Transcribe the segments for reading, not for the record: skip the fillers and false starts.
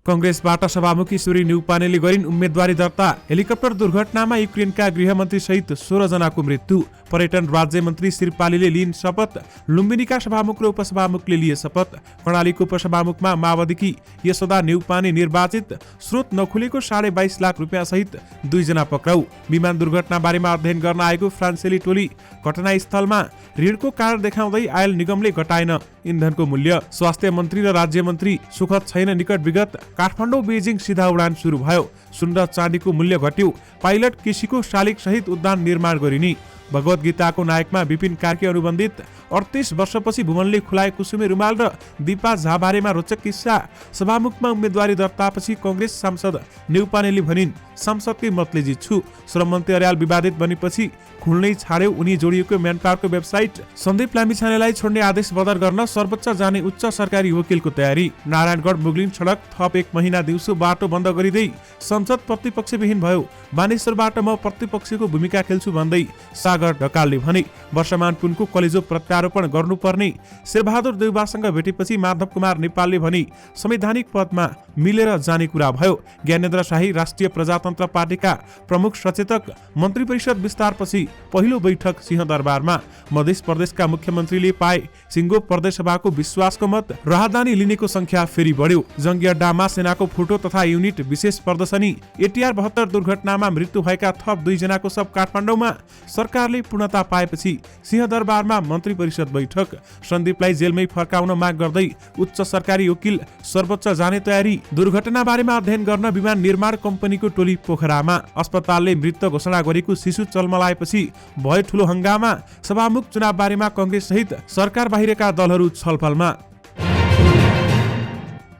कंग्रेसबाट सभामुखी ईश्वरी न्यौपानेले गरिन् उम्मेदवारी दर्ता। हेलिकप्टर दुर्घटनामा युक्रेनका गृहमन्त्री सहित 16 जनाको मृत्यु। पर्यटन राज्य मन्त्री श्रीपालीले लिइन् शपथ। लुम्बिनीका सभामुख र उपसभामुखले लिए शपथ। कर्णालीको उपसभामुखमा माओवादीकी यशोदा न्यौपाने निर्वाचित। स्रोत नखुलेको 22.5 लाख रुपियाँ सहित 2 जना पक्राउ। विमान दुर्घटना बारेमा अध्ययन गर्न आएको फ्रान्सेली टोली। घटनास्थलमा ऋणको कारण देखाउँदै आयल निगमले घटाएन इन्धनको मूल्य। स्वास्थ्य मन्त्री र राज्य मन्त्री सुखद छैन निकट विगत। काठमाडौँ बेजिङ सीधा उडान सुरु भयो। सुन र चाँदीको मूल्य घट्यो। पाइलट केसीको शालिग सहित उद्यान निर्माण गरिने। भगवत गीताको नायकमा विपिन कार्की अनुबन्धित। 38 वर्षपछि भुवनले खुलाए कुसुमे रुमाल र दीपा झाबारेमा रोचक किस्सा। सभामुखमा उम्मेदवारी दर्तापछि कंग्रेस सांसद न्यौपानेले भनिन् सांसदकै मतले जित्छु। श्रम मन्त्री अर्याल विवादित बनेपछि खुल्नै छाड्यो उनी जोडिएको म्यानपावरको वेबसाइट। सन्दीप लामिछानेलाई छोड्ने आदेश बदर गर्न सर्वोच्च जाने उच्च सरकारी वकिलको तयारी। नारायणगढ मुगलिन सडक थप 1 महिना दिउँसो बाटो बन्द गरिँदै संसद प्रतिपक्षविहीन भयो। बानेश्वरबाट म प्रतिपक्षको भूमिका खेल्छु भन्दै सागर ढकालले भने। वर्षमान पुनको कलेजो प्रत्यारोपण गर्नुपर्ने। शेरबहादुर देउबासँग भेटेपछि माधव कुमार नेपालले भने संवैधानिक पदमा मिलेर जाने कुरा भयो। ज्ञानेन्द्र शाही राष्ट्रिय प्रजातन्त्र पार्टीका प्रमुख सचेतक। मन्त्री परिषद विस्तारपछि पहिलो बैठक सिंहदरबारमा। मध्य प्रदेशका मुख्यमन्त्रीले पाए सिङ्गो प्रदेशसभाको विश्वासको मत। राहदानी लिनेको संख्या फेरि बढ्यो। जङ्गी अड्डामा सेनाको फोटो तथा युनिट विशेष प्रदर्शनी। एटीआर 72 दुर्घटनामा मृत्यु भएका थप 2 जनाको शव काठमाडौँमा। सरकारले पूर्णता पाएपछि सिंहदरबारमा मन्त्री परिषद बैठक। सन्दीपलाई जेलमै फर्काउन माग गर्दै उच्च सरकारी वकिल सर्वोच्च जाने तयारी। दुर्घटना बारेमा अध्ययन गर्न विमान निर्माण कम्पनीको टोली पोखरामा। अस्पतालले मृत घोषणा गरेको शिशु चल्मलाएपछि भयो ठूलो हंगामा। सभामुख चुनाव बारेमा कंग्रेस सहित सरकार बाहिरका दलहरू छलफलमा।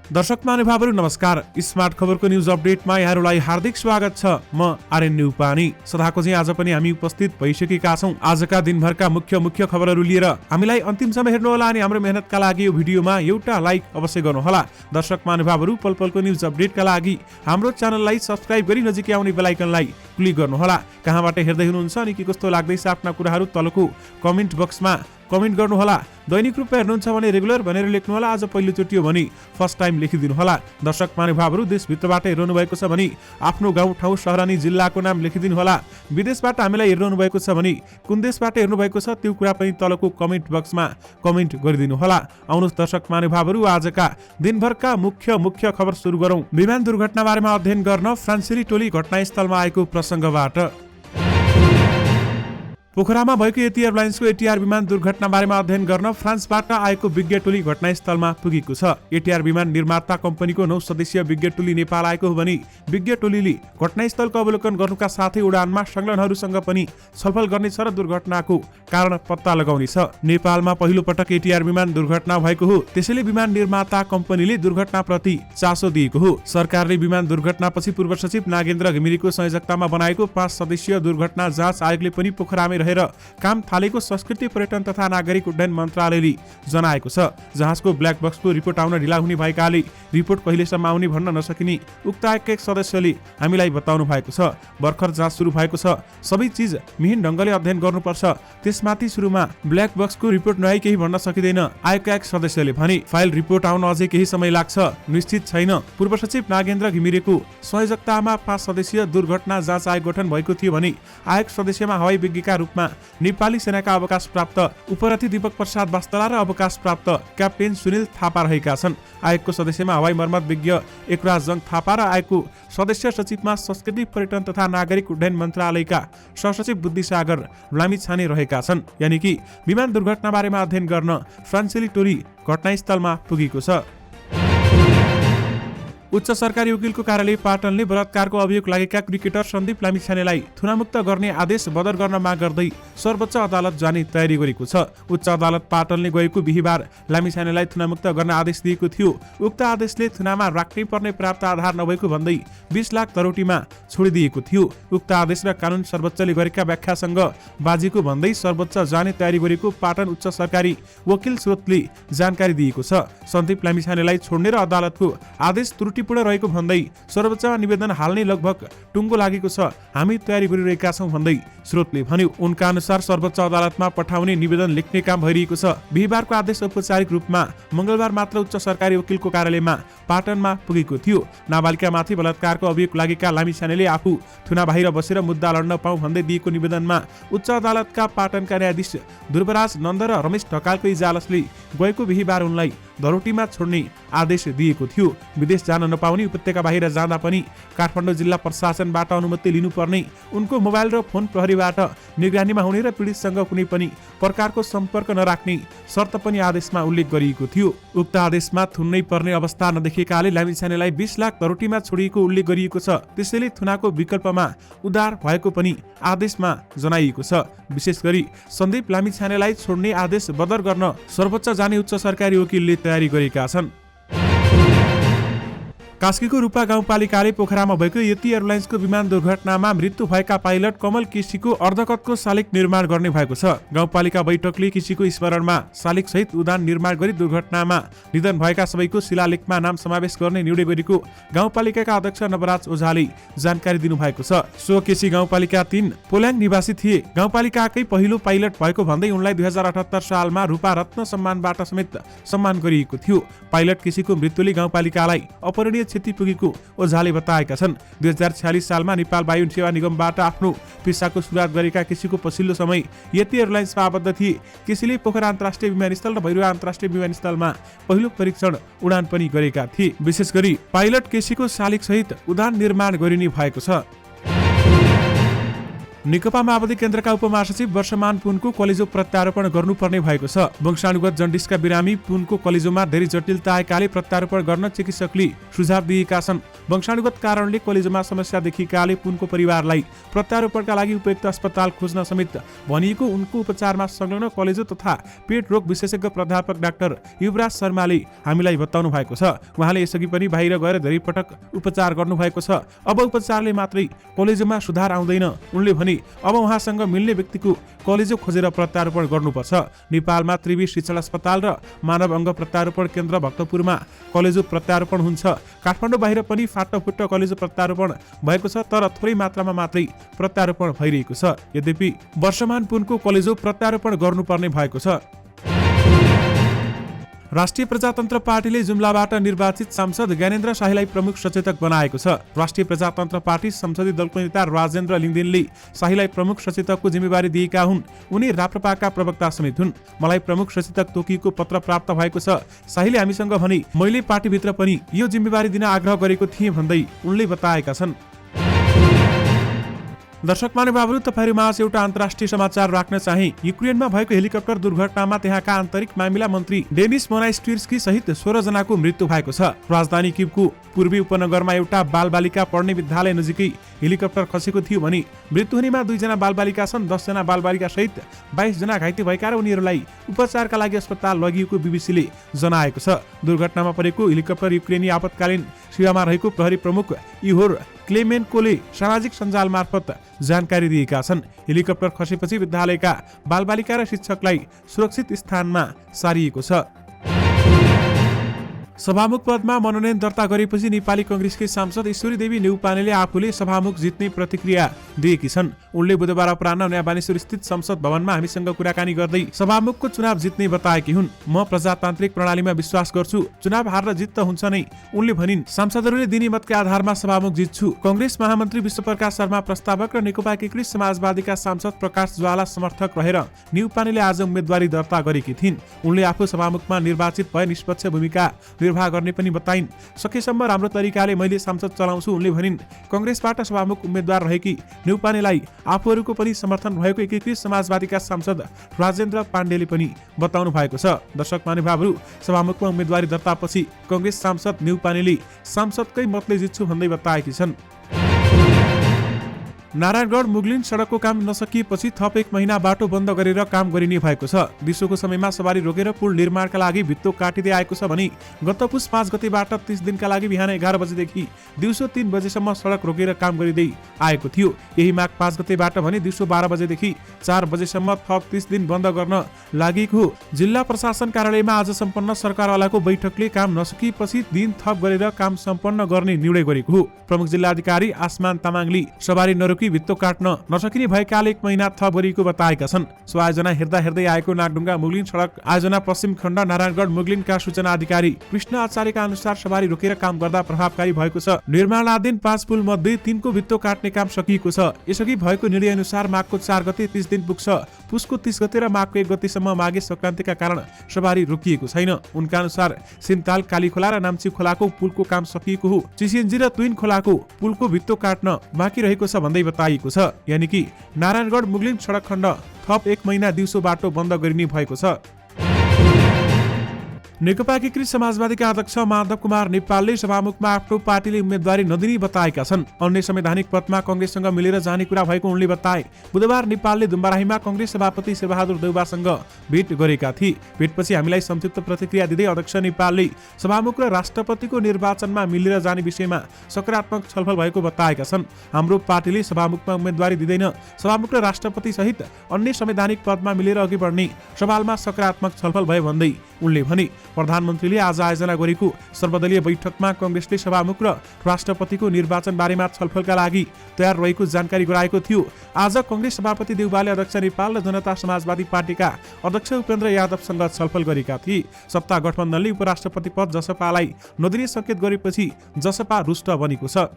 दर्शक महानुभावहरू नमस्कार। स्मार्ट खबरको न्युज अपडेटमा यहाँहरूलाई हार्दिक स्वागत छ। म आर्यन न्यौपाने। सदाको चाहिँ आज पनि हामी उपस्थित भइसकेका छौं। आजका दिनभरका मुख्य खबरहरू लिएर हामीलाई अन्तिमसम्म हेर्नुहोला अनि हाम्रो मेहनतका लागि यो भिडियोमा एउटा लाइक अवश्य गर्नुहोला। दर्शक महानुभावहरू पलपलको न्युज अपडेटका लागि हाम्रो च्यानललाई सब्स्क्राइब गरी नजिकै आउने बेल आइकनलाई क्लिक गर्नुहोला। कहाँबाट हेर्दै हुनुहुन्छ अनि के कस्तो लाग्दैछ आफ्ना कुराहरू तलको कमेन्ट बक्समा कमेन्ट गर्नुहोला। दैनिक रूपमा हेर्नुहुन्छ भने रेगुलर भनेर लेख्नुहोला। आज पहिलोचोटि हो भने फर्स्ट टाइम लेखिदिनुहोला। दर्शक महानुभावहरू देशभित्रबाट हेर्नु भएको छ भने आफ्नो गाउँ ठाउँ शहर अनि जिल्लाको नाम लेखिदिनुहोला। विदेशबाट हामीलाई हेर्नु भएको छ भने कुन देशबाट हेर्नु भएको छ त्यो कुरा पनि तलको कमेन्ट बक्समा कमेन्ट गरिदिनुहोला। आउनुहोस् दर्शक महानुभावहरू आजका दिनभरका मुख्य खबर सुरु गरौँ। विमान दुर्घटना बारेमा अध्ययन गर्न फ्रान्सेली टोली घटनास्थलमा आएको प्रसङ्गबाट। पोखरामा भएको एटी एयरलाइन्सको एटीआर विमान दुर्घटना बारेमा अध्ययन गर्न फ्रान्सबाट आएको विज्ञ टोली घटनास्थलमा पुगेको छ। एटीआर विमान निर्माता कम्पनीको 9 सदस्यीय विज्ञ टोली नेपाल आएको हो भने विज्ञ टोलीले घटनास्थलको अवलोकन गर्नुका साथै उडानमा संलग्नहरूसँग पनि छलफल गर्नेछ र दुर्घटनाको कारण पत्ता लगाउनेछ। नेपालमा पहिलो पटक एटीआर विमान दुर्घटना भएको हो। त्यसैले विमान निर्माता कम्पनीले दुर्घटनाप्रति चासो दिएको हो। सरकारले विमान दुर्घटनापछि पूर्व सचिव नागेन्द्र घिमिरेको संयोजकतामा बनाएको 5 सदस्यीय दुर्घटना जाँच आयोगले पनि पोखरामै रहेर काम थालेको संस्कृति पर्यटन तथा नागरिक उड्डयन मन्त्रालयले जनाएको छ। जहाजको ब्ल्याक बक्सको रिपोर्ट आउन ढिला हुने भएकाले रिपोर्ट कहिलेसम्म आउने भन्न नसकिने उक्त आयोगका एक सदस्यले हामीलाई बताउनु भएको छ। भर्खर जाँच सुरु भएको छ। सबै चीज मिहिन ढङ्गले अध्ययन गर्नुपर्छ। त्यसमाथि सुरुमा ब्ल्याक बक्सको रिपोर्ट नआई केही भन्न सकिँदैन आयोगका एक सदस्यले भने। फाइल रिपोर्ट आउन अझै केही समय लाग्छ, निश्चित छैन। पूर्व सचिव नागेन्द्र घिमिरेको संयोजकतामा 5 सदस्यीय दुर्घटना जाँच आयोग गठन भएको थियो भने आयोग सदस्यमा हवाई विज्ञका रूपमा नेपाली सेनाका अवकाश प्राप्त उपरथी दीपक प्रसाद वास्तला र अवकाश प्राप्त क्याप्टेन सुनिल थापा रहेका छन्। आयोगको सदस्यमा हवाई मर्मत विज्ञ एकराज जङ थापा र आयोगको सदस्य सचिवमा संस्कृति पर्यटन तथा नागरिक उड्डयन मन्त्रालयका सहसचिव बुद्धिसागर लामिछाने रहेका छन्। यानि कि विमान दुर्घटना बारेमा अध्ययन गर्न फ्रान्सेली टोली घटनास्थलमा पुगेको छ। उच्च सरकारी वकिलको कार्यालय पाटनले बलात्कारको अभियोग लागेका क्रिकेटर सन्दीप लामिछानेलाई थुनामुक्त गर्ने आदेश बदर गर्न माग गर्दै सर्वोच्च अदालत जाने तयारी गरेको छ। उच्च अदालत पाटनले गएको बिहीबार लामिछानेलाई थुनामुक्त गर्न आदेश दिएको थियो। उक्त आदेशले थुनामा राख्नै पर्ने पर्याप्त आधार नभएको भन्दै 20 लाख तरोटीमा छोडिदिएको थियो। उक्त आदेश र कानून सर्वोच्चले गरेका व्याख्यासँग बाजीको भन्दै सर्वोच्च जाने तयारी गरेको पाटन उच्च सरकारी वकिल स्रोतले जानकारी दिएको छ। सन्दीप लामिछानेलाई छोड्ने र अदालतको आदेश त्रुटि चुनौतीपूर्ण रहेको भन्दै सर्वोच्चमा निवेदन हाल्ने लगभग टुङ्गो लागेको छ, हामी तयारी गरिरहेका छौँ भन्दै स्रोतले भन्यो। उनका अनुसार सर्वोच्च अदालतमा पठाउने निवेदन लेख्ने काम भइरहेको छ। बिहीबारको आदेश औपचारिक रूपमा मङ्गलबार मात्र उच्च सरकारी वकिलको कार्यालयमा पाटनमा पुगेको थियो। नाबालिकामाथि बलात्कारको अभियोग लागेका लामिछानेले आफू थुना बाहिर बसेर मुद्दा लड्न पाऊँ भन्दै दिएको निवेदनमा उच्च अदालतका पाटनका न्यायाधीश ध्रुवराज नन्द र रमेश ढकालको इजलासले गएको बिहीबार उनलाई धरोटीमा छोड्ने आदेश दिएको थियो। विदेश जान नपाउने, उपत्यका बाहिर जाँदा पनि काठमाडौँ जिल्ला प्रशासनबाट अनुमति लिनुपर्ने, उनको मोबाइल र फोन प्रहरीबाट निगरानीमा हुने र पीडितसँग कुनै पनि प्रकारको सम्पर्क नराख्ने शर्त पनि आदेशमा उल्लेख गरिएको थियो। उक्त आदेशमा थुन्नै पर्ने अवस्था नदेखेकाले लामिछानेलाई 20 लाख धरोटीमा छोडिएको उल्लेख गरिएको छ। त्यसैले थुनाको विकल्पमा उद्धार भएको पनि आदेशमा जनाइएको छ। विशेष गरी सन्दीप लामिछानेलाई छोड्ने आदेश बदर गर्न सर्वोच्च जाने उच्च सरकारी वकिलले तयारी गरेका छन्। कास्कीको रूपा गाउँपालिकाले पोखरामा भएको यति एयरलाइन्सको विमान दुर्घटनामा मृत्यु भएका पाइलट कमल केसीको अर्धकतको शालिग निर्माण गर्ने भएको छ। गाउँपालिका बैठकले केसीको स्मरणमा शालिग सहित उडान निर्माण गरी दुर्घटनामा निधन भएका सबैको शिलालेखमा नाम समावेश गर्ने निर्णय गरेको गाउँपालिकाका अध्यक्ष नवराज ओझाले जानकारी दिनुभएको छ। सो केसी गाउँपालिका 3 पोल्याङ निवासी थिए। गाउँपालिकाकै पहिलो पाइलट भएको भन्दै उनलाई 2078 सालमा रूपा रत्न सम्मानबाट समेत सम्मान गरिएको थियो। पाइलट केसीको मृत्युले गाउँपालिकालाई अपरणीय क्षति पुगेको ओझाले बताएका छन्। 2046 सालमा नेपाल वायु सेवा निगमबाट आफ्नो पेसाको सुरुवात गरेका केसीको पछिल्लो समय यति एयरलाइन्समा आबद्ध थिए। केसीले पोखरा अन्तर्राष्ट्रिय विमानस्थल र भैरवा अन्तर्राष्ट्रिय विमानस्थलमा पहिलो परीक्षण उडान पनि गरेका थिए। विशेष गरी पाइलट केसीको शालिग सहित उडान निर्माण गरिने भएको छ। नेकपा माओवादी केन्द्रका उपमहासचिव वर्षमान पुनको कलेजो प्रत्यारोपण गर्नुपर्ने भएको छ। वंशानुगत जन्डिसका बिरामी पुनको कलेजोमा धेरै जटिलता आएकाले प्रत्यारोपण गर्न चिकित्सकले सुझाव दिएका छन्। वंशानुगत कारणले कलेजोमा समस्या देखिएकाले पुनको परिवारलाई प्रत्यारोपणका लागि उपयुक्त अस्पताल खोज्न समेत भनिएको उनको उपचारमा संलग्न कलेजो तथा पेट रोग विशेषज्ञ प्राध्यापक डाक्टर युवराज शर्माले हामीलाई बताउनु भएको छ। उहाँले यसअघि पनि बाहिर गएर धेरै पटक उपचार गर्नुभएको छ। अब उपचारले मात्रै कलेजोमा सुधार आउँदैन। उनले भने अब उहाँसँग मिल्ने व्यक्तिको कलेजो खोजेर प्रत्यारोपण गर्नुपर्छ। नेपालमा त्रिवी शिक्षण अस्पताल र मानव अङ्ग प्रत्यारोपण केन्द्र भक्तपुरमा कलेजो प्रत्यारोपण हुन्छ। काठमाडौँ बाहिर पनि फाटोफुट्ट कलेजो प्रत्यारोपण भएको छ, तर थोरै मात्रामा मात्रै प्रत्यारोपण भइरहेको छ। यद्यपि वर्षमान पुनको कलेजो प्रत्यारोपण गर्नुपर्ने भएको छ। राष्ट्रिय प्रजातन्त्र पार्टीले जुम्लाबाट निर्वाचित सांसद ज्ञानेन्द्र शाहीलाई प्रमुख सचेतक बनाएको छ। राष्ट्रिय प्रजातन्त्र पार्टी संसदीय दलको नेता राजेन्द्र लिङदेनले शाहीलाई प्रमुख सचेतकको जिम्मेवारी दिएका हुन्। उनी राप्रपाका प्रवक्ता समेत हुन्। मलाई प्रमुख सचेतक तोकिएको पत्र प्राप्त भएको छ। शाहीले हामीसँग भने मैले पार्टीभित्र पनि यो जिम्मेवारी दिन आग्रह गरेको थिएँ भन्दै उनले बताएका छन्। दर्शक महानुभावहरू, तपाईहरुमाझ एउटा अन्तर्राष्ट्रिय समाचार राख्न चाहे। युक्रेनमा भएको हेलिकप्टर दुर्घटनामा त्यहाँका आन्तरिक मामिला मन्त्री डेनिस मोनास्टिर्स्की सहित 16 जनाको मृत्यु भएको छ। राजधानी किभको पूर्वी उपनगरमा एउटा बालबालिका पढ्ने विद्यालय नजिकै हेलिकप्टर खसेको थियो भने मृत्यु हुनेमा 2 जना बालबालिका छन्। 10 जना बालबालिका सहित 22 जना घाइते भएका र उनीहरूलाई उपचारका लागि अस्पताल लगिएको बीबीसीले जनाएको छ। दुर्घटनामा परेको हेलिकप्टर युक्रेनी आपतकालीन सेवामा रहेको प्रहरी प्रमुख इहोर क्लेमेन्कोले सामाजिक सञ्जाल मार्फत जानकारी दिएका छन्। हेलिकप्टर खसेपछि विद्यालयका बालबालिका र शिक्षकलाई सुरक्षित स्थानमा सारिएको छ। सभामुख पदमा मनोनयन दर्ता गरेपछि नेपाली कांग्रेसकी सांसद ईश्वरी देवी नेउपानेले आफूले सभामुख जित्ने प्रतिक्रिया दिएकी छन्। उनले बुधबार अपराह्न नयाँ बानेश्वर स्थित संसद भवनमा हामीसँग कुराकानी गर्दै सभामुखको चुनाव जित्ने बताएकी हुन्। म प्रजातान्त्रिक प्रणालीमा विश्वास गर्छु, चुनाव हार र जित त हुन्छ नै। उनले भनिन्, सांसदहरूले दिने मतका आधारमा सभामुख जित्छु। कांग्रेस महामन्त्री विश्वप्रकाश शर्मा प्रस्तावक र नेकपा एकीकृत समाजवादीका सांसद प्रकाश ज्वाला समर्थक रहेर नेउपानेले आज उम्मेदवारी दर्ता गरेकी थिइन्। उनले आफू सभामुखमा निर्वाचित भए निष्पक्ष भूमिका निर्वाह गर्ने पनि बताइन्। सकेसम्म राम्रो तरिकाले मैले सांसद चलाउँछु। उनले भनिन्, कांग्रेसबाट सभामुख उम्मेद्वार रहेकी नेउपानेलाई आफूहरूको पनि समर्थन भएको एकीकृत समाजवादीका सांसद राजेन्द्र पाण्डेले पनि बताउनु भएको छ। दर्शक महानुभावहरू, सभामुखमा उम्मेदवारी दर्तापछि कांग्रेस सांसद नेउपानेले सांसदकै मतले जित्छु भन्दै बताएकी छन्। नारायणगढ मुगलिन सडकको काम नसकिएपछि थप 1 महिना बाटो बन्द गरेर काम गरिने भएको छ। दिउँसोको समयमा सवारी रोकेर पुल निर्माणका लागि भित्तो काटिँदै आएको छ भने गत पुस 5 गतेबाट 30 दिनका लागि बिहान 11 बजेदेखि दिउँसो 3 बजेसम्म सडक रोकेर काम गरिँदै आएको थियो। यही माग 5 गतेबाट भने दिउँसो 12 बजेदेखि 4 बजेसम्म थप 30 दिन बन्द गर्न लागेको हो। जिल्ला प्रशासन कार्यालयमा आज सम्पन्न सरकारवालाको बैठकले काम नसकिएपछि दिन थप गरेर काम सम्पन्न गर्ने निर्णय गरेको हो। प्रमुख जिल्ला अधिकारी आसमान तामाङले सवारी नरोकी भित्तो काट्न नसकिने भएकाले 1 महिना थप गरिएको बताएका छन्। सो आयोजना हेर्दै आएको नागढुङ्गा मुगलिन सडक आयोजना पश्चिम खण्ड नारायणगढ मुगलिनका सूचना अधिकारी कृष्ण आचार्यका अनुसार सवारी रोकेर काम गर्दा प्रभावकारी भएको छ। निर्माणाधीन 5 पुल मध्ये 3 को भित्तो काट्ने काम सकिएको छ। यसअघि भएको निर्णय अनुसार माघको 4 गते 30 दिन पुग्छ। पुसको 30 गते र माघको 1 गतेसम्म माघे संक्रान्तिका कारण सवारी रोकिएको छैन। उनका अनुसार सिन्ताल कालीखोला र नाम्ची खोलाको पुलको काम सकिएको हो। चिसिएनजी र तुइन खोलाको पुलको भित्तो काट्न बाँकी रहेको छ भन्दै बताइएको छ। यानि कि नारायणगढ मुगलिन सडक खण्ड थप 1 महिना दिउँसो बाटो बन्द गरिने भएको छ। नेकपा एकीकृत समाजवादीका अध्यक्ष माधव कुमार नेपालले सभामुखमा आफ्नो पार्टीले उम्मेदवारी नदिने बताएका छन्। अन्य संवैधानिक पदमा कांग्रेससँग मिलेर जाने कुरा भएको उनले बताए। बुधबार नेपालले दुम्बाराहीमा कांग्रेस सभापति शेरबहादुर देउवासँग भेट गरेका थिए। भेटपछि हामीलाई संक्षिप्त प्रतिक्रिया दिँदै अध्यक्ष नेपालले सभामुख र राष्ट्रपतिको निर्वाचनमा मिलेर जाने विषयमा सकारात्मक छलफल भएको बताएका छन्। हाम्रो पार्टीले सभामुखमा उम्मेदवारी दिँदैन। सभामुख र राष्ट्रपति सहित अन्य संवैधानिक पदमा मिलेर अघि बढ्ने सवालमा सकारात्मक छलफल भयो भन्दै उनले भने। प्रधानमन्त्रीले आज आयोजना गरेको सर्वदलीय बैठकमा कांग्रेसले सभामुख र राष्ट्रपतिको निर्वाचन बारेमा छलफलका लागि तयार रहेको जानकारी गराएको थियो। आज कांग्रेस सभापति देउवाले अध्यक्ष नेपाल र जनता समाजवादी पार्टीका अध्यक्ष उपेन्द्र यादवसँग छलफल गरेका थिए। सत्ता गठबन्धनले उपराष्ट्रपति पद जसपालाई नदिने संकेत गरेपछि जसपा रुष्ट बनेको छ।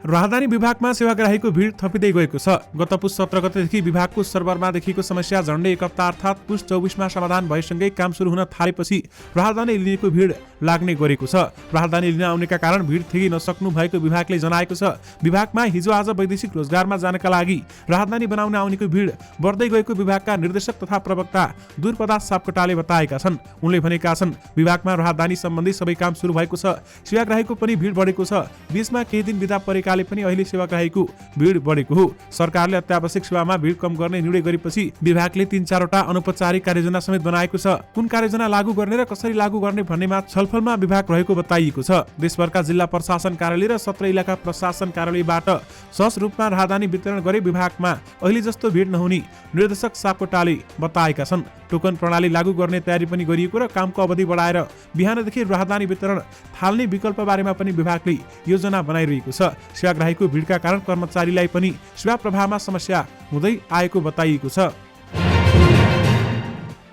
राजधानी विभागमा सेवाग्राहीको भिड थपिँदै गएको छ। गत पुस 17 गतेदेखि विभागको सर्भरमा देखिएको समस्या झण्डै 1 हप्ता अर्थात् पुस 24मा समाधान भएसँगै काम सुरु हुन थालेपछि राजधानी लिनेको भिड लाग्ने गरेको छ। राजधानी लिन आउनेका कारण भिड थिगी नसक्नु भएको विभागले जनाएको छ। विभागमा हिजो आज वैदेशिक रोजगारमा जानका लागि राजधानी बनाउन आउनेको भिड बढ्दै गएको विभागका निर्देशक तथा प्रवक्ता दुर्पदा सापकोटाले बताएका छन्। उनले भनेका छन्, विभागमा राजधानी सम्बन्धी सबै काम सुरु भएको छ। सेवाग्राहीको पनि भिड बढेको छ। बीचमा केही दिन बिदा परेका पनि अहिले सेवाग्राहीको भिड बढेको हो। सरकारले अत्यावश्यक सेवामा भिड कम गर्ने निर्णय गरेपछि विभागले 3-4 वटा अनौपचारिक कार्ययोजना समेत बनाएको छ। कुन कार्ययोजना लागू गर्ने र कसरी लागू गर्ने भन्नेमा छलफलमा विभाग रहेको बताइएको छ। देशभरका जिल्ला प्रशासन कार्यालय र 17 इलाका प्रशासन कार्यालयबाट सहज रूपमा राहदानी वितरण गरे विभागमा अहिले जस्तो भिड नहुने निर्देशक सापकोटाले बताएका छन्। टोकन प्रणाली लागू गर्ने तयारी पनि गरिएको र कामको अवधि बढाएर बिहानदेखि राहदानी वितरण थाल्ने विकल्प बारेमा पनि विभागले योजना बनाइरहेको छ। सेवाग्राहीको भिडका कारण कर्मचारीलाई पनि सेवा प्रवाहमा समस्या हुँदै आएको बताइएको छ।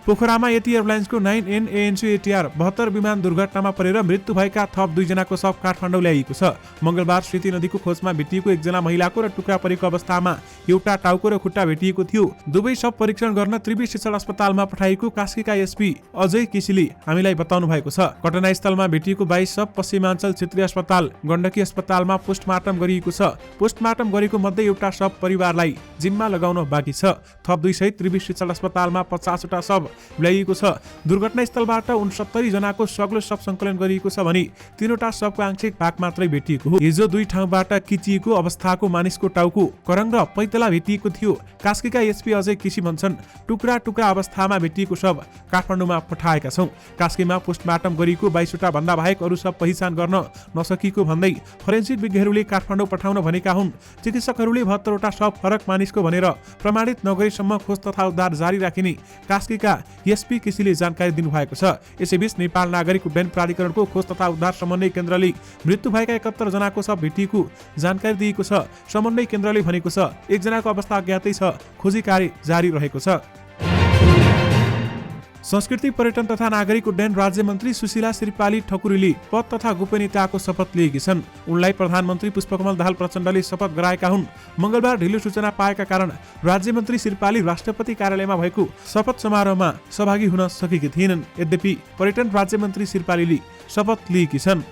पोखरामा यति एयरलाइन्सको 9N ANC ATR 72 विमान दुर्घटनामा परेर मृत्यु भएका थप 2 जनाको शव काठमाडौँ ल्याइएको छ। मंगलबार स्थिति नदीको खोजमा भेटिएको 1 जना महिलाको र टुक्रा परेको अवस्थामा एउटा टाउको र खुट्टा भेटिएको थियो। दुवै शव परीक्षण गर्न त्रिवी शिक्षण अस्पतालमा पठाइएको कास्कीका एसपी अजय केसीले हामीलाई बताउनु भएको छ। घटनास्थलमा भेटिएको 22 शव पश्चिमाञ्चल क्षेत्रीय अस्पताल गण्डकी अस्पतालमा पोस्टमार्टम गरिएको छ। पोस्टमार्टम गरेको मध्ये एउटा शव परिवारलाई जिम्मा लगाउन बाँकी छ। थप 2 सहित त्रिवी शिक्षण अस्पतालमा 50 वटा शव ल्याइएको छ। दुर्घटनास्थलबाट 69 जनाको सग्लो शव संकलन गरिएको छ भने 3 वटा शवको आंशिक भाग मात्रै भेटिएको हो। हिजो 2 ठाउँबाट किचिएको अवस्थाको मानिसको टाउको करङ र पैतला भेटिएको थियो। कास्कीका एसपी अजय केसी भन्छन्, टुक्रा टुक्रा अवस्थामा भेटिएको शव काठमाडौँमा पठाएका छौं। कास्कीमा पोस्टमार्टम गरिएको 22 वटा भन्दा बाहेक अरू शव पहिचान गर्न नसकिएको भन्दै फोरेन्सिक विज्ञहरूले काठमाडौँ पठाउन भनेका हुन्। चिकित्सकहरूले 72 वटा शव फरक मानिसको भनेर प्रमाणित नगरेसम्म खोज तथा उद्धार जारी राखिने कास्कीका एसपी केसीले जानकारी दिनुभएको छ। यसैबीच नेपाल नागरिक उड्डयन प्राधिकरणको खोज तथा उद्धार समन्वय केन्द्रले मृत्यु भएका 71 जनाको शव भेटिएको जानकारी दिएको छ। समन्वय केन्द्रले भनेको छ, 1 जनाको अवस्था अज्ञातै छ। खोजी कार्य जारी रहेको छ। संस्कृति पर्यटन तथा नागरिक उड्डयन राज्य मन्त्री सुशीला श्रीपाली ठकुरीले पद तथा गोपनीयताको शपथ लिएकी छन्। उनलाई प्रधानमन्त्री पुष्पकमल दाहाल प्रचण्डले शपथ गराएका हुन्। मंगलबार ढिलो सूचना पाएका कारण राज्य मन्त्री श्रीपाली राष्ट्रपति कार्यालयमा भएको शपथ समारोहमा सहभागी हुन सकेकी थिएनन्। यद्यपि पर्यटन राज्य मन्त्री श्रीपालीले शपथ लिएकी छन्।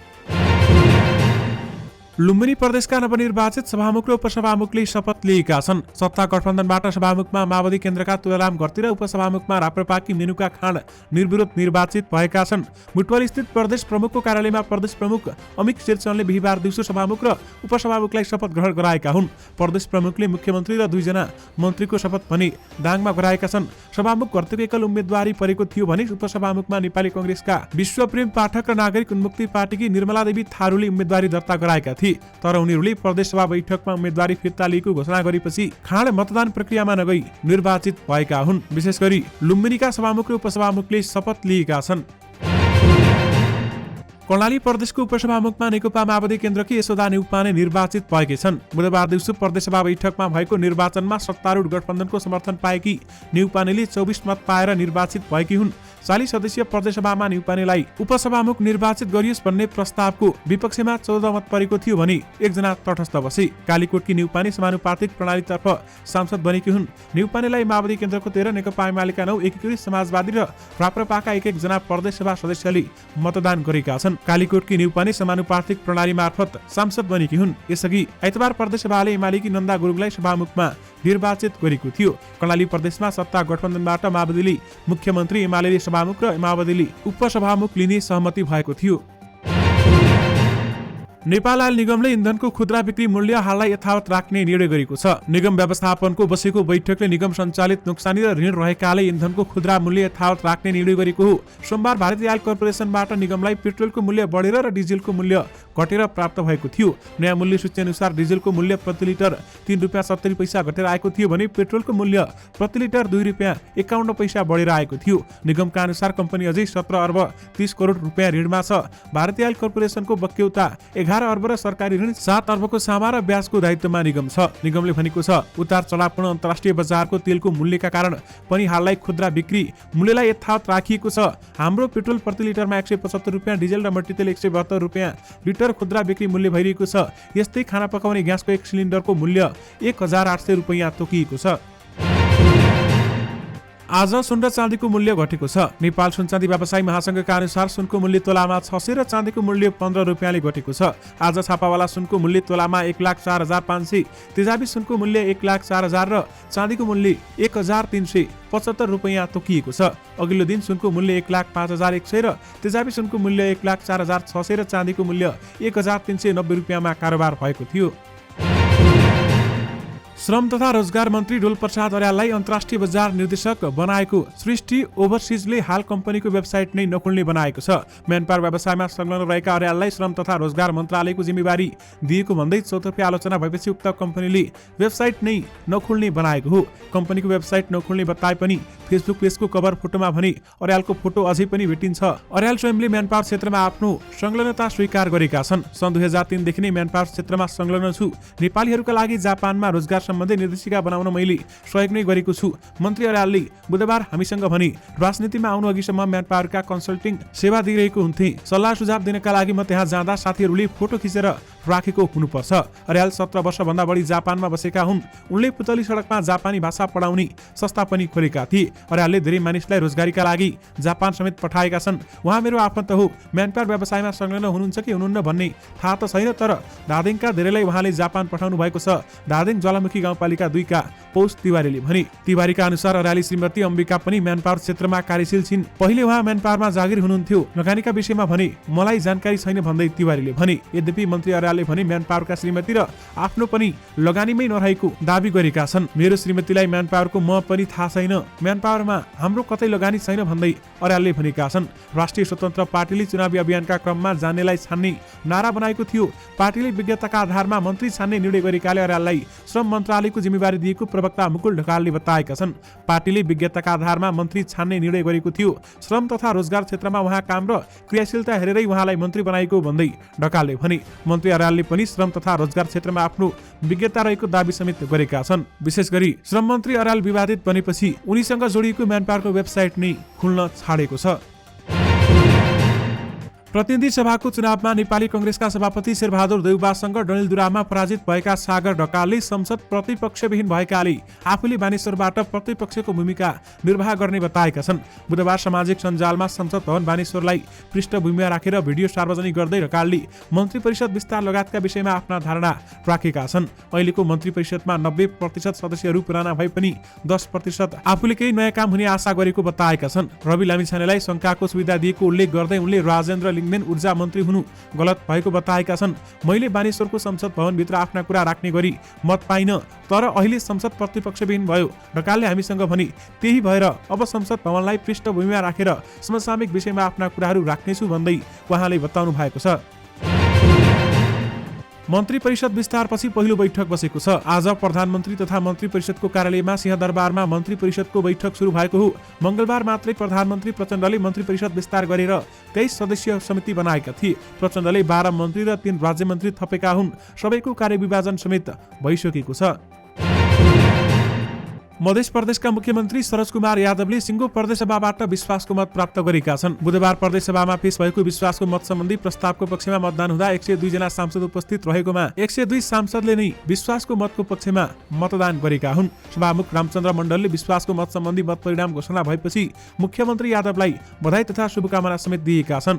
लुम्बिनी प्रदेशका नवनिर्वाचित सभामुख र उपसभामुखले शपथ लिएका छन्। सत्ता गठबन्धनबाट सभामुखमा माओवादी केन्द्रका तुलाराम घरती र उपसभामुखमा राप्रपाकी मेनुका खाँड निर्विरोध निर्वाचित भएका छन्। बुटवल स्थित प्रदेश प्रमुखको कार्यालयमा प्रदेश प्रमुख अमिक शेरचनले बिहीबार दिउँसो सभामुख र उपसभामुखलाई शपथ ग्रहण गराएका हुन्। प्रदेश प्रमुखले मुख्यमन्त्री र 2 जना मन्त्रीको शपथ भने दाङमा गराएका छन्। सभामुख घरतीको एकल उम्मेदवारी परेको थियो भने उपसभामुखमा नेपाली कांग्रेसका विश्वप्रेम पाठक र नागरिक उन्मुक्ति पार्टीकी निर्मला देवी थारूले उम्मेदवारी दर्ता गराएका थिए, तर उनीहरूले प्रदेशसभा बैठकमा उम्मेदवारी फिर्ता लिएको घोषणा गरेपछि खाँड मतदान प्रक्रियामा नगई निर्वाचित भएका हुन्। विशेष गरी लुम्बिनीका सभामुख र उपसभामुखले शपथ लिएका छन्। कर्णाली प्रदेशको उपसभामुखमा नेकपा माओवादी केन्द्रकी यशोदा नेउपाने निर्वाचित भएकी छन्। बुधबार दिउँसो प्रदेशसभा बैठकमा भएको निर्वाचनमा सत्तारूढ गठबन्धनको समर्थन पाएकी नेउपानेले 24 मत पाएर निर्वाचित भएकी हुन्। 40 सदस्यीय प्रदेशसभामा नेउपानेलाई उपसभामुख निर्वाचित गरियोस् भन्ने प्रस्तावको विपक्षमा 14 मत परेको थियो भने 1 जना तटस्थ बसे। कालीकोटकी नेउपाने समानुपातिक प्रणालीतर्फ सांसद बनेकी हुन्। नेउपानेलाई माओवादी केन्द्रको 13, नेकपा एमालेका 9, एकीकृत समाजवादी र राप्रपाका 1 जना प्रदेशसभा सदस्यले मतदान गरेका छन्। कालीकोटकी नेउपाने समानुपातिक प्रणाली मार्फत सांसद बनेकी हुन्। यसअघि आइतबार प्रदेशसभाले एमालेकी नन्दा गुरुङलाई सभामुखमा निर्वाचित गरेको थियो। कर्णाली प्रदेशमा सत्ता गठबन्धनबाट माओवादीले मुख्यमन्त्री, एमालेले सभामुख र माओवादीले उपसभामुख लिने सहमति भएको थियो। नेपाल आयल निगमले इन्धनको खुद्रा बिक्री मूल्य हाललाई यथावत राख्ने निर्णय गरेको छ। निगम व्यवस्थापनको बसेको बैठकले निगम सञ्चालित नोक्सानी र ऋण रहेकाले इन्धनको खुद्रा मूल्य यथावत राख्ने निर्णय गरेको हो। सोमबार भारतीय आयल कर्पोरेसनबाट निगमलाई पेट्रोलको मूल्य बढेर र डिजेलको मूल्य घटेर प्राप्त भएको थियो। नयाँ मूल्य सूची अनुसार डिजेलको मूल्य प्रति लिटर 3 रुपियाँ 70 पैसा घटेर आएको थियो भने पेट्रोलको मूल्य प्रति लिटर 2 रुपियाँ 51 पैसा बढेर आएको थियो। निगमका अनुसार कम्पनी अझै 17 अर्ब 30 करोड रुपियाँ ऋणमा छ। भारतीय आयल कर्पोरेसनको बक्यौता 11 अर्ब र सरकारी ऋण 7 अर्बको सामा र ब्याजको दायित्वमा निगम छ। निगमले भनेको छ उतार चढावपूर्ण अन्तर्राष्ट्रिय बजारको तेलको मूल्यका कारण पनि हाललाई खुद्रा बिक्री मूल्यलाई यथावत राखिएको छ। हाम्रो पेट्रोल प्रति लिटरमा 175 रुपियाँ, डिजेल र मट्टीतेल 172 रुपियाँ लिटर खुद्रा बिक्री मूल्य भइरहेको छ। यस्तै खाना पकाउने ग्यासको 1 सिलिन्डरको मूल्य 1800 रुपियाँ तोकिएको छ। आज सुन र चाँदीको मूल्य घटेको छ। नेपाल सुन चाँदी व्यवसायी महासंघका अनुसार सुनको मूल्य तोलामा 600 र चाँदीको मूल्य 15 रुपियाँले घटेको छ। आज छापावाला सुनको मूल्य तोलामा 1,04,500, तेजाबी सुनको मूल्य 1,04,000 र चाँदीको मूल्य 1,375 रुपियाँ तोकिएको छ। अघिल्लो दिन सुनको मूल्य 1,05,100 र तेजाबी सुनको मूल्य 1,04,600 र चाँदीको मूल्य 1,390 रुपियाँमा कारोबार भएको थियो। श्रम तथा रोजगार मन्त्री डोलप्रसाद अर्याललाई अन्तर्राष्ट्रिय बजार निर्देशक बनाएको सृष्टि ओभरसिजले हाल कम्पनीको वेबसाइट नै नखोल्ने बनाएको छ। म्यानपावर व्यवसायमा संलग्न रहेका अर्याललाई श्रम तथा रोजगार मन्त्रालयको जिम्मेवारी दिएको भन्दै चौतर्फी आलोचना भएपछि उक्त कम्पनीले वेबसाइट नै नखोल्ने बनाएको हो। कम्पनीको वेबसाइट नखोल्ने बताए पनि फेसबुक पेजको कभर फोटोमा भने अर्यालको फोटो अझै पनि भेटिन्छ। अर्याल स्वयंले म्यानपावर क्षेत्रमा आफ्नो संलग्नता स्वीकार गरेका छन्। सन् 2003 देखि नै म्यानपावर क्षेत्रमा संलग्न छु। नेपालीहरूका लागि जापानमा रोजगार सम्बन्धी निर्देशिका बनाउन मैले सहयोग नै गरेको छु। मन्त्री अर्यालले बुधबार हामीसँग भने राजनीतिमा आउनु अघिसम्म म्यानपावरका कन्सल्टिङ सेवा दिइरहेको हुन्थे। सल्लाह सुझाव दिनका लागि म त्यहाँ जाँदा साथीहरूले फोटो खिचेर राखेको हुनुपर्छ। अर्याल 17 वर्षभन्दा बढी जापानमा बसेका हुन्। उनले पुतली सडकमा जापानी भाषा पढाउने संस्था पनि खोलेका थिए। अर्यालले धेरै मानिसलाई रोजगारीका लागि जापान समेत पठाएका छन्। उहाँ मेरो आफन्त हो। म्यानपावर व्यवसायमा संलग्न हुनुहुन्छ कि हुनुहुन्न भन्ने थाहा त छैन, तर धादिङका धेरैलाई उहाँले जापान पठाउनु भएको छ। धादिङ ज्वालामुखी गाउँपालिका 2 का पौष तिवारीले भने। तिवारीका अनुसार अर्याली श्रीमती अम्बिका पनि म्यानपावर क्षेत्रमा कार्यशील छिन्। पहिले उहाँ म्यानपावरमा जागिर हुनुहुन्थ्यो। लगानीका विषयमा भने मलाई जानकारी छैन भन्दै तिवारीले भने। यद्यपि मन्त्री अर्यालले भने म्यानपावरका श्रीमती र आफ्नो पनि लगानीमै नरहेको दाबी गरेका छन्। मेरो श्रीमतीलाई म्यानपावरको म पनि थाहा छैन, म्यानपावरमा हाम्रो कतै लगानी छैन भन्दै अर्यालले भनेका छन्। राष्ट्रिय स्वतन्त्र पार्टीले चुनावी अभियानका क्रममा जान्नेलाई छान्ने नारा बनाएको थियो। पार्टीले विज्ञताका आधारमा मन्त्री छान्ने निर्णय गरेकाले अर्याललाई श्रम मन्त्रालयको जिम्मेवारी दिएको प्रवक्ता मुकुल ढकालले बताएका छन्। पार्टीले विज्ञताका आधारमा मन्त्री छान्ने निर्णय गरेको थियो। श्रम तथा रोजगार क्षेत्रमा उहाँ काम र क्रियाशीलता हेरेरै उहाँलाई मन्त्री बनाएको भन्दै ढकालले भने। मन्त्री अर्यालले पनि श्रम तथा रोजगार क्षेत्रमा आफ्नो विज्ञता रहेको दाबी समेत गरेका छन्। विशेष गरी श्रम मन्त्री अर्याल विवादित बनेपछि उनीसँग जोडिएको म्यानपावरको वेबसाइट नै खुल्न छाडेको छ। प्रतिनिधि सभाको चुनावमा नेपाली कंग्रेसका सभापति शेरबहादुर देउवासँग डडेलधुरामा पराजित भएका सागर ढकालले संसद प्रतिपक्षविहीन भएकाले आफूले बानेश्वरबाट प्रतिपक्षको भूमिका निर्वाह गर्ने बताएका छन्। बुधबार सामाजिक सञ्जालमा संसद भवन बानेश्वरलाई पृष्ठभूमिमा राखेर भिडियो सार्वजनिक गर्दै ढकालले मन्त्री परिषद विस्तार लगायतका विषयमा आफ्ना धारणा राखेका छन्। अहिलेको मन्त्री परिषदमा 90% सदस्यहरू पुराना भए पनि 10% आफूले केही नयाँ काम हुने आशा गरेको बताएका छन्। रवि लामिछानेलाई शङ्काको सुविधा दिएको उल्लेख गर्दै उनले राजेन्द्र लिङ्गदेन ऊर्जा मन्त्री हुनु गलत भएको बताएका छन्। मैले बानेश्वरको संसद भवनभित्र आफ्ना कुरा राख्ने गरी मत पाइन, तर अहिले संसद प्रतिपक्षविहीन भयो, ढकालले हामीसँग भने। त्यही भएर अब संसद भवनलाई पृष्ठभूमिमा राखेर समसामयिक विषयमा आफ्ना कुराहरू राख्नेछु भन्दै उहाँले बताउनु भएको छ। मन्त्री परिषद विस्तारपछि पहिलो बैठक बसेको छ। आज प्रधानमन्त्री तथा मन्त्री परिषदको कार्यालयमा सिंहदरबारमा मन्त्री परिषदको बैठक सुरु भएको हो। मंगलबार मात्रै प्रधानमन्त्री प्रचण्डले मन्त्री परिषद विस्तार गरेर 23 सदस्यीय समिति बनाएका थिए। प्रचण्डले 12 मन्त्री र 3 राज्यमन्त्री थपेका हुन्। सबैको कार्यविभाजन समेत भइसकेको छ। मध्य प्रदेशका मुख्यमन्त्री सरोज कुमार यादवले सिङ्गो प्रदेशसभाबाट विश्वासको मत प्राप्त गरेका छन्। बुधबार प्रदेशसभामा पेश भएको विश्वासको मत सम्बन्धी प्रस्तावको पक्षमा मतदान हुँदा 102 जना सांसद उपस्थित रहेकोमा 102 सांसदले नै विश्वासको मतको पक्षमा मतदान गरेका हुन्। सभामुख रामचन्द्र मण्डलले विश्वासको मत सम्बन्धी मत परिणाम घोषणा भएपछि मुख्यमन्त्री यादवलाई बधाई तथा शुभकामना समेत दिएका छन्।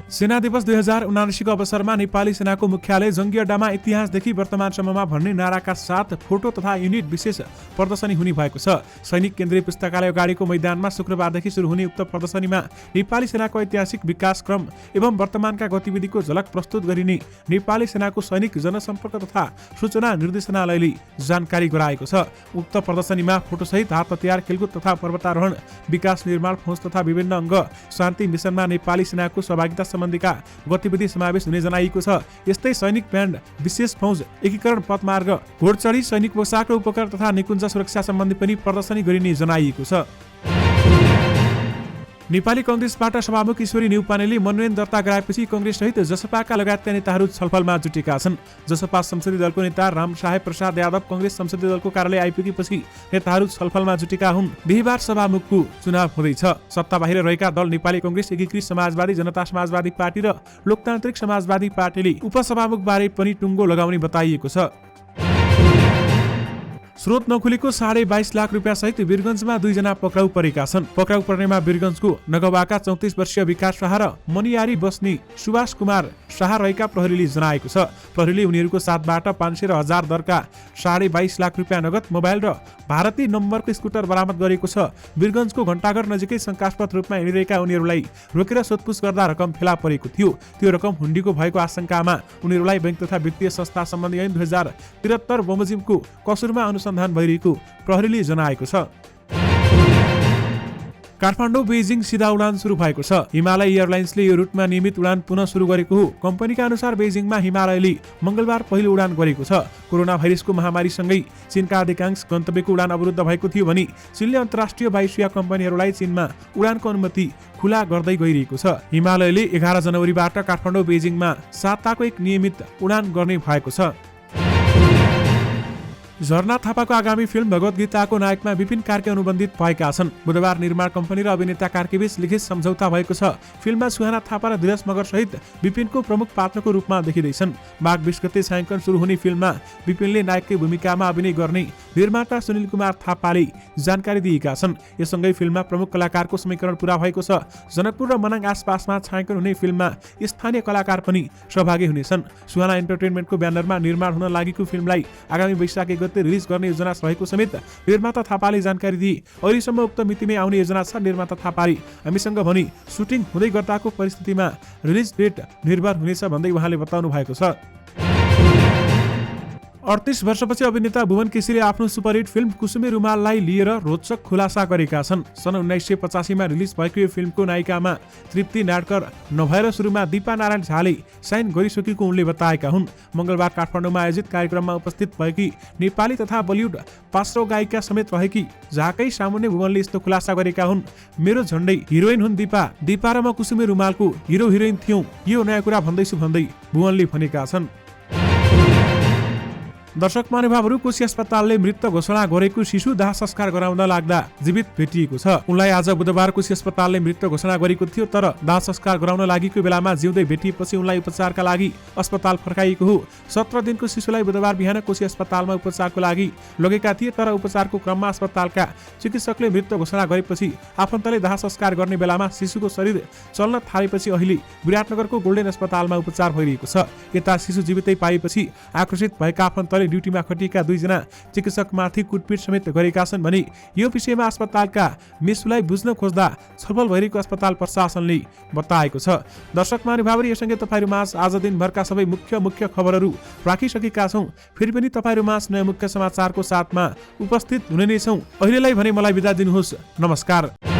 सेना दिवस 2079 को अवसरमा नेपाली सेनाको मुख्यालय जङ्गी अड्डामा इतिहासदेखि वर्तमानसम्ममा भन्ने नाराका साथ फोटो तथा युनिट विशेष प्रदर्शनी हुने भएको छ। सैनिक केन्द्रीय पुस्तकालय अगाडिको मैदानमा शुक्रबारदेखि सुरु हुने उक्त प्रदर्शनीमा नेपाली सेनाको ऐतिहासिक विकास क्रम एवं वर्तमानका गतिविधिको झलक प्रस्तुत गरिने नेपाली सेनाको सैनिक जनसम्पर्क तथा सूचना निर्देशनालयले जानकारी गराएको छ। उक्त प्रदर्शनीमा फोटोसहित हात हतियार, खेलकुद तथा पर्वतारोहण, विकास निर्माण, फौज तथा विभिन्न अङ्ग शान्ति मिसनमा नेपाली सेनाको सहभागिता सम्बन्धीका गतिविधि समावेश हुने जनाइएको छ। यस्तै सैनिक ब्यान्ड, विशेष फौज एकीकरण पथमार्ग, घोडचढी, सैनिक पोसाक र उपकरण तथा निकुञ्ज सुरक्षा सम्बन्धी पनि प्रदर्शनी गरिने जनाइएको छ। नेपाली कंग्रेसबाट सभामुख ईश्वरी न्यौपानेले मनोनयन दर्ता गराएपछि कंग्रेस सहित जसपाका लगायतका नेताहरू छलफलमा जुटेका छन्। जसपा संसदीय दलको नेता रामसाहेब प्रसाद यादव कंग्रेस संसदीय दलको कार्यालय आइपुगेपछि नेताहरू छलफलमा जुटेका हुन्। बिहीबार सभामुखको चुनाव हुँदैछ। सत्ता बाहिर रहेका दल नेपाली कंग्रेस, एकीकृत समाजवादी, जनता समाजवादी पार्टी र लोकतान्त्रिक समाजवादी पार्टीले उपसभामुख बारे पनि टुङ्गो लगाउने बताइएको छ। स्रोत नखुलेको 22.5 लाख रुपियाँ सहित वीरगञ्जमा 2 जना पक्राउ परेका छन्। पक्राउ पर्नेमा वीरगञ्जको नगवाका 34 वर्षीय विकास शाह र मनियारी बस्ने सुभाष कुमार शाह रहेका प्रहरीले जनाएको छ। प्रहरीले उनीहरूको साथबाट 500 र 1000 दरका 22.5 लाख रुपियाँ नगद, मोबाइल र भारतीय नम्बरको स्कुटर बरामद गरेको छ। वीरगञ्जको घण्टाघर नजिकै शंकास्पद रूपमा हिँडिरहेका उनीहरूलाई रोकेर सोधपुछ गर्दा रकम फेला परेको थियो। त्यो रकम हुण्डीको भएको आशंकामा उनीहरूलाई बैंक तथा वित्तीय संस्था सम्बन्धी ऐन 2073 बमोजिमको कसुरमा अनुसन्धान भइरहेको प्रहरीले जनाएको छ। काठमाडौँ बेजिङ सिधा उडान सुरु भएको छ। हिमालय एयरलाइन्सले यो रुटमा नियमित उडान पुनः सुरु गरेको हो। कम्पनीका अनुसार बेजिङमा हिमालयले मंगलबार पहिलो उडान गरेको छ। कोरोना भाइरसको महामारीसँगै चीनका अधिकांश गन्तव्यको उडान अवरुद्ध भएको थियो भने चीनले अन्तर्राष्ट्रिय वायुसेवा कम्पनीहरूलाई चीनमा उडानको अनुमति खुला गर्दै गइरहेको छ। हिमालयले 11 जनवरीबाट काठमाडौँ बेजिङमा साताको एक नियमित उडान गर्ने भएको छ। झरना थापाको आगामी फिल्म भगवत गीताको नायकमा विपिन कार्की अनुबन्धित भएका छन्। बुधबार निर्माण कम्पनी र अभिनेता कार्कीबीच लिखित सम्झौता भएको छ। फिल्ममा सुहाना थापा र धीरज मगर सहित विपिनको प्रमुख पात्रको रूपमा देखिँदैछन्। माघ 20 गते छायाङ्कन सुरु हुने फिल्ममा विपिनले नायककै भूमिकामा अभिनय गर्ने निर्माता सुनिल कुमार थापाले जानकारी दिएका छन्। यससँगै फिल्ममा प्रमुख कलाकारको समीकरण पूरा भएको छ। जनकपुर र मनाङ आसपासमा छायाङ्कन हुने फिल्ममा स्थानीय कलाकार पनि सहभागी हुनेछन्। सुहाना एन्टरटेनमेन्टको ब्यानरमा निर्माण हुन लागेको फिल्मलाई आगामी वैशाख रिलिज गर्ने योजना रहेको समेत निर्माता थापाले जानकारी दिए। अहिलेसम्म उक्त मितिमै आउने योजना छ। निर्माता थापाले हामीसँग भने सुटिङ हुँदै गर्दाको परिस्थितिमा रिलिज डेट निर्भर हुनेछ भन्दै उहाँले बताउनु भएको छ। 38 वर्षपछि अभिनेता भुवन केसीले आफ्नो सुपरहिट फिल्म कुसुमे रुमाललाई लिएर रोचक खुलासा गरेका छन्। सन् 1985 मा रिलिज भएको यो फिल्मको नायिकामा तृप्ति नाडकर नभएर सुरुमा दीपा नारायण झाले साइन गरिसकेको उनले बताएका हुन्। मंगलबार काठमाडौँमा आयोजित कार्यक्रममा उपस्थित भएकी नेपाली तथा बलिउड पार्श्व गायिका समेत रहेकी झाकै सामुन्ने भुवनले यस्तो खुलासा गरेका हुन्। मेरो झण्डै हिरोइन हुन् दीपा र म कुसुमे रुमालको हिरो हिरोइन थियौं। यो नयाँ कुरा भन्दैछु भन्दै भुवनले भनेका छन्। दर्शक महानुभावहरू कोशी अस्पतालले मृत घोषणा गरेको शिशु दाह संस्कार गराउन लाग्दा जीवित भेटिएको छ। उनलाई आज बुधबार कोशी अस्पतालले मृत घोषणा गरेको थियो, तर दाह संस्कार गराउन लागेको बेलामा जिउँदै भेटिएपछि उनलाई उपचारका लागि अस्पताल फर्काइएको हो। 17 दिनको शिशुलाई बुधबार बिहान कोशी अस्पतालमा उपचारको लागि लगेका थिए, तर उपचारको क्रममा अस्पतालका चिकित्सकले मृत घोषणा गरेपछि आफन्तले दाह संस्कार गर्ने बेलामा शिशुको शरीर चल्न थालेपछि अहिले विराटनगरको गोल्डेन अस्पतालमा उपचार भइरहेको छ। यता शिशु जीवितै पाएपछि आक्रोशित भएका आफन्तले ड्युटीमा खटिएका 2 जना चिकित्सकमाथि कुटपिट समेत गरेका छन् भने यो विषयमा अस्पतालका मिसुलाई बुझ्न खोज्दा छलफल भइरहेको अस्पताल प्रशासनले बताएको छ। दर्शक महानुभावहरू, यससँगै तपाईँहरूमाझ आज दिनभरका सबै मुख्य खबरहरू राखिसकेका छौँ। फेरि पनि तपाईँहरूमाझ नयाँ मुख्य समाचारको साथमा उपस्थित हुने नै छौँ। अहिलेलाई भने मलाई बिदा दिनुहोस्। नमस्कार।